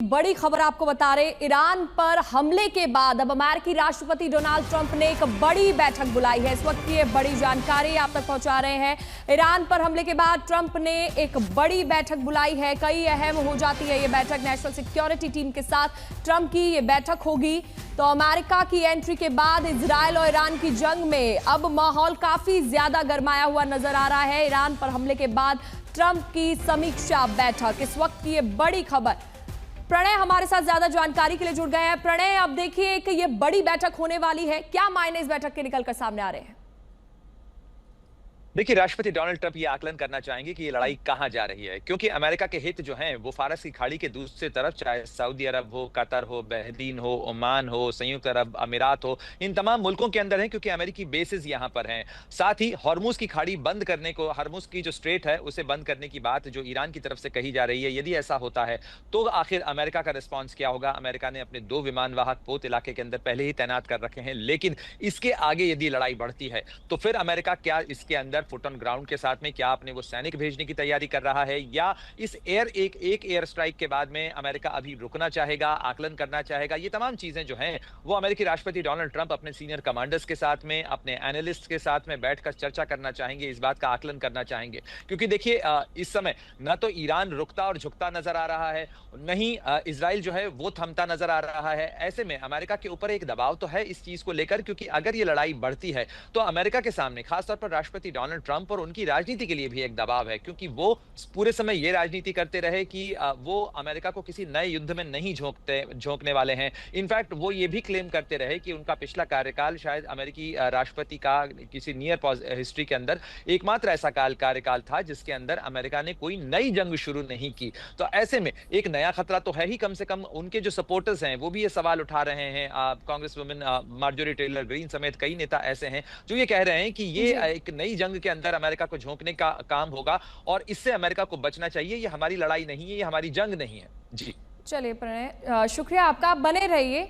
बड़ी खबर आपको बता रहे, ईरान पर हमले के बाद अब अमेरिकी राष्ट्रपति डोनाल्ड ट्रंप ने एक बड़ी बैठक बुलाई है। इस वक्त की ये बड़ी जानकारी आप तक पहुंचा रहे हैं। ईरान पर हमले के बाद ट्रंप ने एक बड़ी बैठक बुलाई है। कई अहम हो जाती है ये बैठक। नेशनल सिक्योरिटी टीम के साथ ट्रंप की ये बैठक होगी। तो अमेरिका की एंट्री के बाद इजराइल और ईरान की जंग में अब माहौल काफी ज्यादा गरमाया हुआ नजर आ रहा है। ईरान पर हमले के बाद ट्रंप की समीक्षा बैठक, इस वक्त की ये बड़ी खबर। प्रणय हमारे साथ ज्यादा जानकारी के लिए जुड़ गए हैं। प्रणय, अब देखिए कि ये बड़ी बैठक होने वाली है, क्या मायने इस बैठक के निकलकर सामने आ रहे हैं? देखिए, राष्ट्रपति डोनाल्ड ट्रंप ये आकलन करना चाहेंगे कि ये लड़ाई कहां जा रही है, क्योंकि अमेरिका के हित जो हैं वो फारस की खाड़ी के दूसरी तरफ, चाहे सऊदी अरब हो, कतर हो, बहरीन हो, ओमान हो, संयुक्त अरब अमीरात हो, इन तमाम मुल्कों के अंदर हैं, क्योंकि अमेरिकी बेसिस यहां पर हैं। साथ ही हॉर्मुज की खाड़ी बंद करने को, हॉर्मुज की जो स्ट्रेट है उसे बंद करने की बात जो ईरान की तरफ से कही जा रही है, यदि ऐसा होता है तो आखिर अमेरिका का रिस्पॉन्स क्या होगा? अमेरिका ने अपने 2 विमान वाहक पोत इलाके के अंदर पहले ही तैनात कर रखे हैं, लेकिन इसके आगे यदि लड़ाई बढ़ती है तो फिर अमेरिका क्या इसके अंदर फुट ऑन ग्राउंड के साथ में क्या अपने वो सैनिक भेजने की तैयारी कर रहा है, या इस एक एयर स्ट्राइक के बाद में अमेरिका अभी रुकना चाहेगा, आकलन करना चाहेगा? ये तमाम चीजें जो हैं वो अमेरिकी राष्ट्रपति डोनाल्ड ट्रंप अपने सीनियर कमांडर्स के साथ में, अपने एनालिस्ट के साथ में बैठकर चर्चा करना चाहेंगे, इस बात का आकलन करना चाहेंगे। क्योंकि देखिए, इस समय न तो ईरान रुकता और झुकता नजर आ रहा है, नहीं इजराइल जो है वो थमता नजर आ रहा है। ऐसे में अमेरिका के ऊपर एक दबाव तो है इस चीज को लेकर, क्योंकि अगर ये लड़ाई बढ़ती है तो अमेरिका के सामने खासतौर पर राष्ट्रपति डोनाल्ड ट्रंप और उनकी राजनीति के लिए भी एक दबाव है, क्योंकि वो पूरे समय ये राजनीति करते रहे कि वो अमेरिका को किसी नए युद्ध में नहीं झोंकने वाले हैं। इनफैक्ट वो ये भी क्लेम करते रहे कि उनका पिछला कार्यकाल शायद अमेरिकी राष्ट्रपति का किसी नियर हिस्ट्री के अंदर एकमात्र ऐसा कार्यकाल था जिसके अंदर अमेरिका ने कोई नई जंग शुरू नहीं की। तो ऐसे में एक नया खतरा तो है ही। कम से कम उनके जो सपोर्टर्स हैं वो भी ये सवाल उठा रहे हैं। Congresswoman Marjorie Taylor Greene समेत कई नेता ऐसे हैं जो ये कह रहे हैं कि ये एक नई जंग के अंदर अमेरिका को झोंकने का काम होगा और इससे अमेरिका को बचना चाहिए। ये हमारी लड़ाई नहीं है, ये हमारी जंग नहीं है। जी चलिए प्रणय, शुक्रिया आपका, आप बने रहिए।